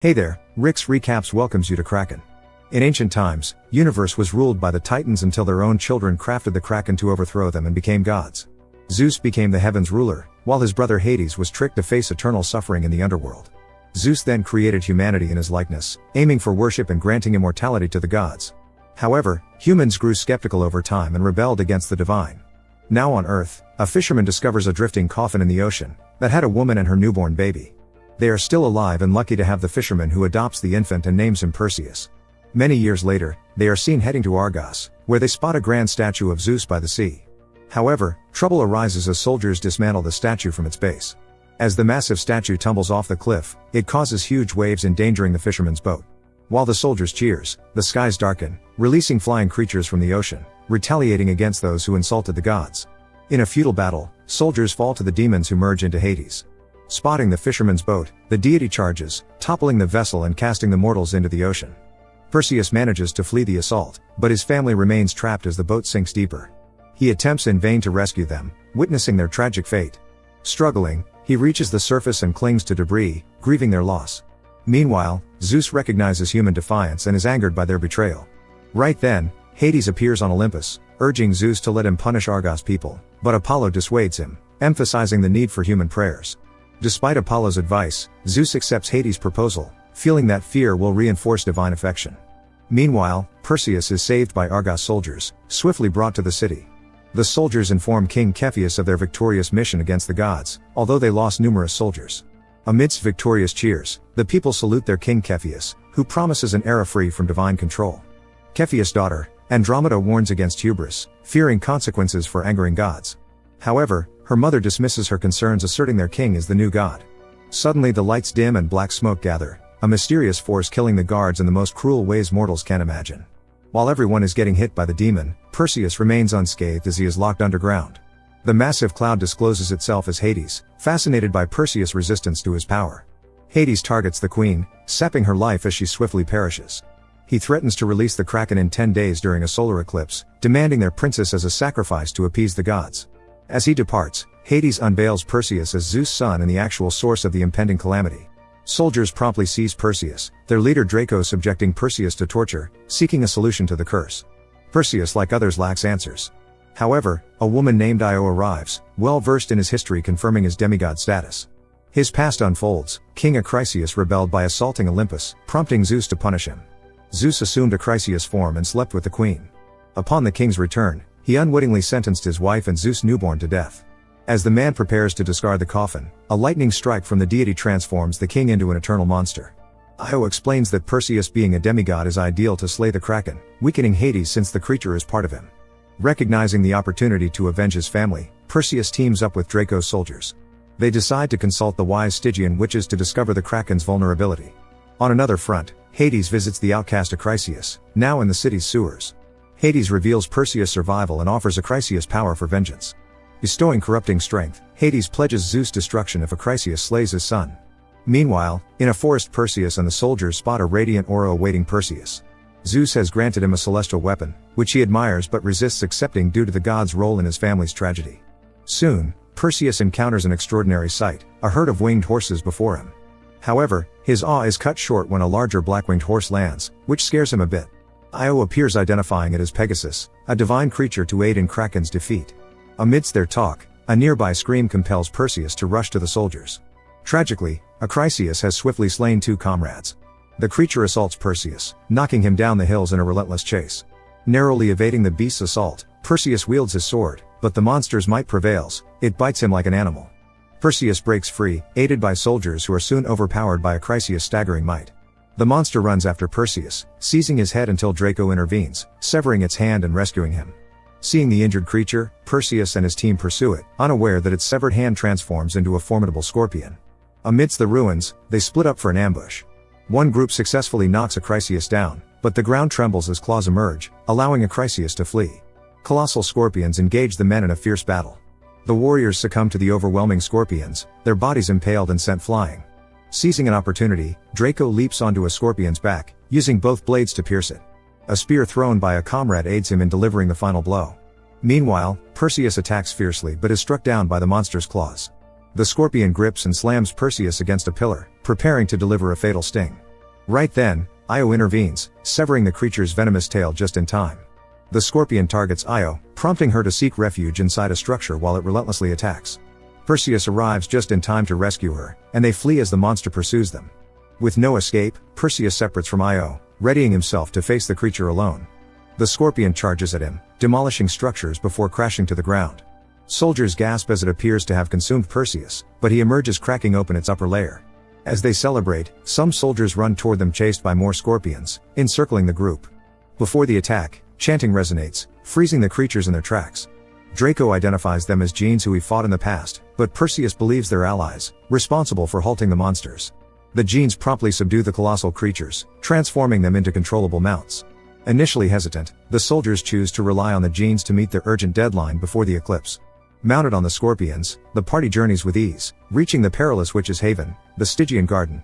Hey there, Rick's Recaps welcomes you to Kraken. In ancient times, universe was ruled by the Titans until their own children crafted the Kraken to overthrow them and became gods. Zeus became the heavens' ruler, while his brother Hades was tricked to face eternal suffering in the underworld. Zeus then created humanity in his likeness, aiming for worship and granting immortality to the gods. However, humans grew skeptical over time and rebelled against the divine. Now on Earth, a fisherman discovers a drifting coffin in the ocean that had a woman and her newborn baby. They are still alive and lucky to have the fisherman who adopts the infant and names him Perseus. Many years later, they are seen heading to Argos, where they spot a grand statue of Zeus by the sea. However, trouble arises as soldiers dismantle the statue from its base. As the massive statue tumbles off the cliff, it causes huge waves endangering the fisherman's boat. While the soldiers cheers, the skies darken, releasing flying creatures from the ocean, retaliating against those who insulted the gods. In a futile battle, soldiers fall to the demons who merge into Hades. Spotting the fisherman's boat, the deity charges, toppling the vessel and casting the mortals into the ocean. Perseus manages to flee the assault, but his family remains trapped as the boat sinks deeper. He attempts in vain to rescue them, witnessing their tragic fate. Struggling, he reaches the surface and clings to debris, grieving their loss. Meanwhile, Zeus recognizes human defiance and is angered by their betrayal. Right then, Hades appears on Olympus, urging Zeus to let him punish Argos people, but Apollo dissuades him, emphasizing the need for human prayers. Despite Apollo's advice, Zeus accepts Hades' proposal, feeling that fear will reinforce divine affection. Meanwhile, Perseus is saved by Argos soldiers, swiftly brought to the city. The soldiers inform King Cepheus of their victorious mission against the gods, although they lost numerous soldiers. Amidst victorious cheers, the people salute their king Cepheus, who promises an era free from divine control. Cepheus' daughter, Andromeda, warns against hubris, fearing consequences for angering gods. However, her mother dismisses her concerns, asserting their king is the new god. Suddenly the lights dim and black smoke gather, a mysterious force killing the guards in the most cruel ways mortals can imagine. While everyone is getting hit by the demon, Perseus remains unscathed as he is locked underground. The massive cloud discloses itself as Hades, fascinated by Perseus' resistance to his power. Hades targets the queen, sapping her life as she swiftly perishes. He threatens to release the Kraken in 10 days during a solar eclipse, demanding their princess as a sacrifice to appease the gods. As he departs, Hades unveils Perseus as Zeus' son and the actual source of the impending calamity. Soldiers promptly seize Perseus, their leader Draco subjecting Perseus to torture, seeking a solution to the curse. Perseus, like others, lacks answers. However, a woman named Io arrives, well versed in his history, confirming his demigod status. His past unfolds. King Acrisius rebelled by assaulting Olympus, prompting Zeus to punish him. Zeus assumed Acrisius' form and slept with the queen. Upon the king's return, he unwittingly sentenced his wife and Zeus' newborn to death. As the man prepares to discard the coffin, a lightning strike from the deity transforms the king into an eternal monster. Io explains that Perseus, being a demigod, is ideal to slay the Kraken, weakening Hades since the creature is part of him. Recognizing the opportunity to avenge his family, Perseus teams up with Draco's soldiers. They decide to consult the wise Stygian witches to discover the Kraken's vulnerability. On another front, Hades visits the outcast Acrisius, now in the city's sewers. Hades reveals Perseus' survival and offers Acrisius power for vengeance. Bestowing corrupting strength, Hades pledges Zeus destruction if Acrisius slays his son. Meanwhile, in a forest, Perseus and the soldiers spot a radiant aura awaiting Perseus. Zeus has granted him a celestial weapon, which he admires but resists accepting due to the god's role in his family's tragedy. Soon, Perseus encounters an extraordinary sight, a herd of winged horses before him. However, his awe is cut short when a larger black-winged horse lands, which scares him a bit. Io appears, identifying it as Pegasus, a divine creature to aid in Kraken's defeat. Amidst their talk, a nearby scream compels Perseus to rush to the soldiers. Tragically, Acrisius has swiftly slain 2 comrades. The creature assaults Perseus, knocking him down the hills in a relentless chase. Narrowly evading the beast's assault, Perseus wields his sword, but the monster's might prevails. It bites him like an animal. Perseus breaks free, aided by soldiers who are soon overpowered by Acrisius' staggering might. The monster runs after Perseus, seizing his head until Draco intervenes, severing its hand and rescuing him. Seeing the injured creature, Perseus and his team pursue it, unaware that its severed hand transforms into a formidable scorpion. Amidst the ruins, they split up for an ambush. One group successfully knocks Acrisius down, but the ground trembles as claws emerge, allowing Acrisius to flee. Colossal scorpions engage the men in a fierce battle. The warriors succumb to the overwhelming scorpions, their bodies impaled and sent flying. Seizing an opportunity, Draco leaps onto a scorpion's back, using both blades to pierce it. A spear thrown by a comrade aids him in delivering the final blow. Meanwhile, Perseus attacks fiercely but is struck down by the monster's claws. The scorpion grips and slams Perseus against a pillar, preparing to deliver a fatal sting. Right then, Io intervenes, severing the creature's venomous tail just in time. The scorpion targets Io, prompting her to seek refuge inside a structure while it relentlessly attacks. Perseus arrives just in time to rescue her, and they flee as the monster pursues them. With no escape, Perseus separates from Io, readying himself to face the creature alone. The scorpion charges at him, demolishing structures before crashing to the ground. Soldiers gasp as it appears to have consumed Perseus, but he emerges cracking open its upper layer. As they celebrate, some soldiers run toward them chased by more scorpions, encircling the group. Before the attack, chanting resonates, freezing the creatures in their tracks. Draco identifies them as Genes who he fought in the past, but Perseus believes they're allies, responsible for halting the monsters. The Genes promptly subdue the colossal creatures, transforming them into controllable mounts. Initially hesitant, the soldiers choose to rely on the Genes to meet their urgent deadline before the eclipse. Mounted on the scorpions, the party journeys with ease, reaching the perilous witch's haven, the Stygian garden.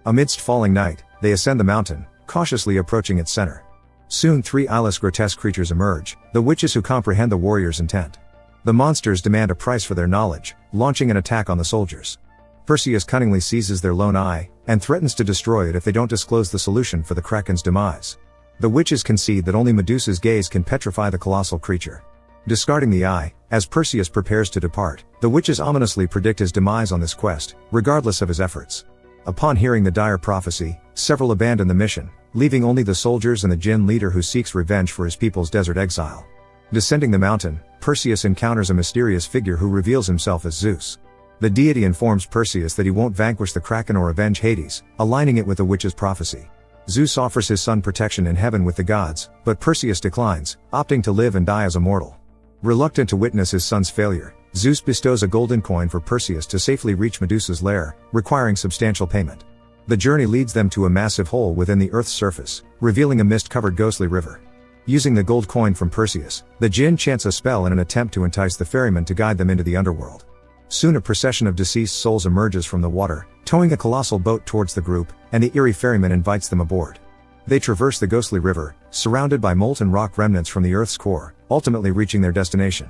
Amidst falling night, they ascend the mountain, cautiously approaching its center. Soon 3 eyeless grotesque creatures emerge, the witches who comprehend the warrior's intent. The monsters demand a price for their knowledge, launching an attack on the soldiers. Perseus cunningly seizes their lone eye, and threatens to destroy it if they don't disclose the solution for the Kraken's demise. The witches concede that only Medusa's gaze can petrify the colossal creature. Discarding the eye, as Perseus prepares to depart, the witches ominously predict his demise on this quest, regardless of his efforts. Upon hearing the dire prophecy, several abandon the mission, leaving only the soldiers and the Jinn leader who seeks revenge for his people's desert exile. Descending the mountain, Perseus encounters a mysterious figure who reveals himself as Zeus. The deity informs Perseus that he won't vanquish the Kraken or avenge Hades, aligning it with the witch's prophecy. Zeus offers his son protection in heaven with the gods, but Perseus declines, opting to live and die as a mortal. Reluctant to witness his son's failure, Zeus bestows a golden coin for Perseus to safely reach Medusa's lair, requiring substantial payment. The journey leads them to a massive hole within the Earth's surface, revealing a mist-covered ghostly river. Using the gold coin from Perseus, the Jinn chants a spell in an attempt to entice the ferryman to guide them into the underworld. Soon a procession of deceased souls emerges from the water, towing a colossal boat towards the group, and the eerie ferryman invites them aboard. They traverse the ghostly river, surrounded by molten rock remnants from the Earth's core, ultimately reaching their destination.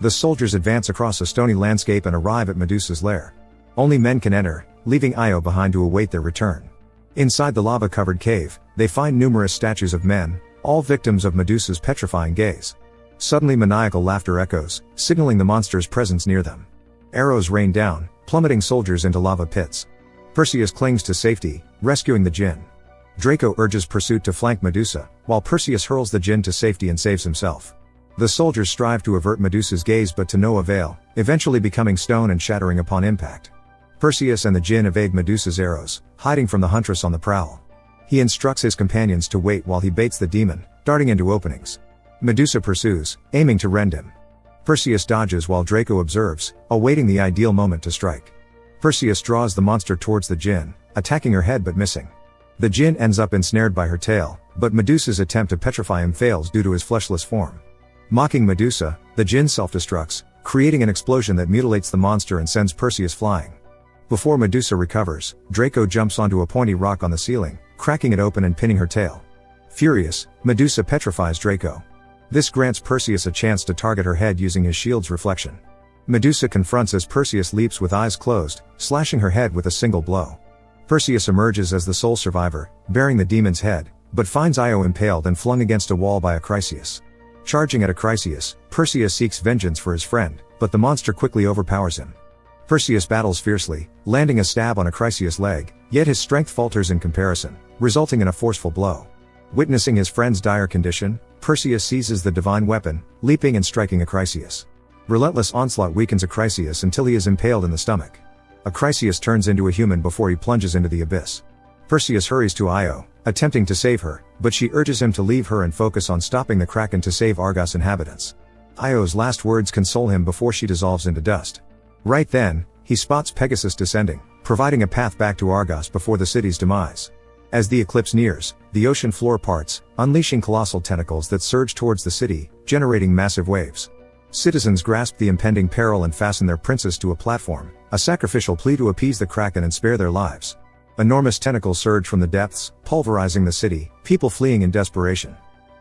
The soldiers advance across a stony landscape and arrive at Medusa's lair. Only men can enter, leaving Io behind to await their return. Inside the lava-covered cave, they find numerous statues of men, all victims of Medusa's petrifying gaze. Suddenly maniacal laughter echoes, signaling the monster's presence near them. Arrows rain down, plummeting soldiers into lava pits. Perseus clings to safety, rescuing the Jinn. Draco urges pursuit to flank Medusa, while Perseus hurls the Jinn to safety and saves himself. The soldiers strive to avert Medusa's gaze but to no avail, eventually becoming stone and shattering upon impact. Perseus and the Jinn evade Medusa's arrows, hiding from the huntress on the prowl. He instructs his companions to wait while he baits the demon, darting into openings. Medusa pursues, aiming to rend him. Perseus dodges while Draco observes, awaiting the ideal moment to strike. Perseus draws the monster towards the Jinn, attacking her head but missing. The Jinn ends up ensnared by her tail, but Medusa's attempt to petrify him fails due to his fleshless form. Mocking Medusa, the Jinn self-destructs, creating an explosion that mutilates the monster and sends Perseus flying. Before Medusa recovers, Draco jumps onto a pointy rock on the ceiling, cracking it open and pinning her tail. Furious, Medusa petrifies Draco. This grants Perseus a chance to target her head using his shield's reflection. Medusa confronts as Perseus leaps with eyes closed, slashing her head with a single blow. Perseus emerges as the sole survivor, bearing the demon's head, but finds Io impaled and flung against a wall by Acrisius. Charging at Acrisius, Perseus seeks vengeance for his friend, but the monster quickly overpowers him. Perseus battles fiercely, landing a stab on Acrisius' leg, yet his strength falters in comparison, resulting in a forceful blow. Witnessing his friend's dire condition, Perseus seizes the divine weapon, leaping and striking Acrisius. Relentless onslaught weakens Acrisius until he is impaled in the stomach. Acrisius turns into a human before he plunges into the abyss. Perseus hurries to Io, attempting to save her, but she urges him to leave her and focus on stopping the Kraken to save Argos inhabitants. Io's last words console him before she dissolves into dust. Right then, he spots Pegasus descending, providing a path back to Argos before the city's demise. As the eclipse nears, the ocean floor parts, unleashing colossal tentacles that surge towards the city, generating massive waves. Citizens grasp the impending peril and fasten their princess to a platform, a sacrificial plea to appease the Kraken and spare their lives. Enormous tentacles surge from the depths, pulverizing the city, people fleeing in desperation.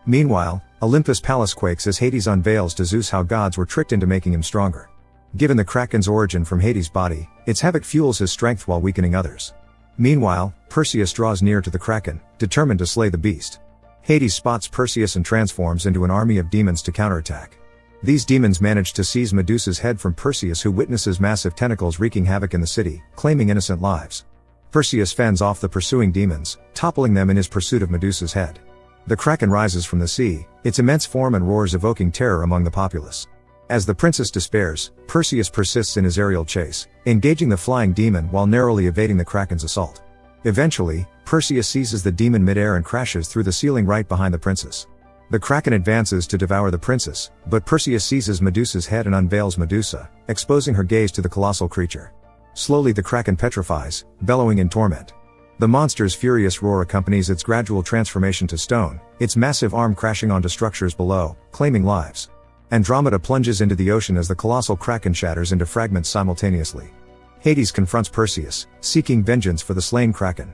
Meanwhile, Olympus' palace quakes as Hades unveils to Zeus how gods were tricked into making him stronger. Given the Kraken's origin from Hades' body, its havoc fuels his strength while weakening others. Meanwhile, Perseus draws near to the Kraken, determined to slay the beast. Hades spots Perseus and transforms into an army of demons to counterattack. These demons manage to seize Medusa's head from Perseus, who witnesses massive tentacles wreaking havoc in the city, claiming innocent lives. Perseus fends off the pursuing demons, toppling them in his pursuit of Medusa's head. The Kraken rises from the sea, its immense form and roars evoking terror among the populace. As the princess despairs, Perseus persists in his aerial chase, engaging the flying demon while narrowly evading the Kraken's assault. Eventually, Perseus seizes the demon midair and crashes through the ceiling right behind the princess. The Kraken advances to devour the princess, but Perseus seizes Medusa's head and unveils Medusa, exposing her gaze to the colossal creature. Slowly the Kraken petrifies, bellowing in torment. The monster's furious roar accompanies its gradual transformation to stone, its massive arm crashing onto structures below, claiming lives. Andromeda plunges into the ocean as the colossal Kraken shatters into fragments simultaneously. Hades confronts Perseus, seeking vengeance for the slain Kraken.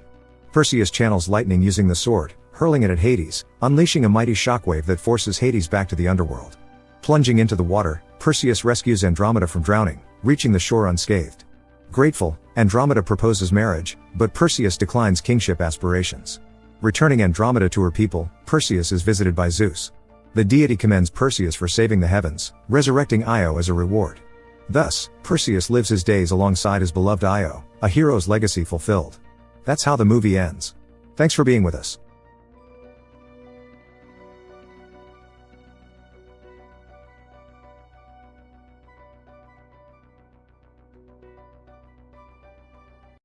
Perseus channels lightning using the sword, hurling it at Hades, unleashing a mighty shockwave that forces Hades back to the underworld. Plunging into the water, Perseus rescues Andromeda from drowning, reaching the shore unscathed. Grateful, Andromeda proposes marriage, but Perseus declines kingship aspirations. Returning Andromeda to her people, Perseus is visited by Zeus. The deity commends Perseus for saving the heavens, resurrecting Io as a reward. Thus, Perseus lives his days alongside his beloved Io, a hero's legacy fulfilled. That's how the movie ends. Thanks for being with us.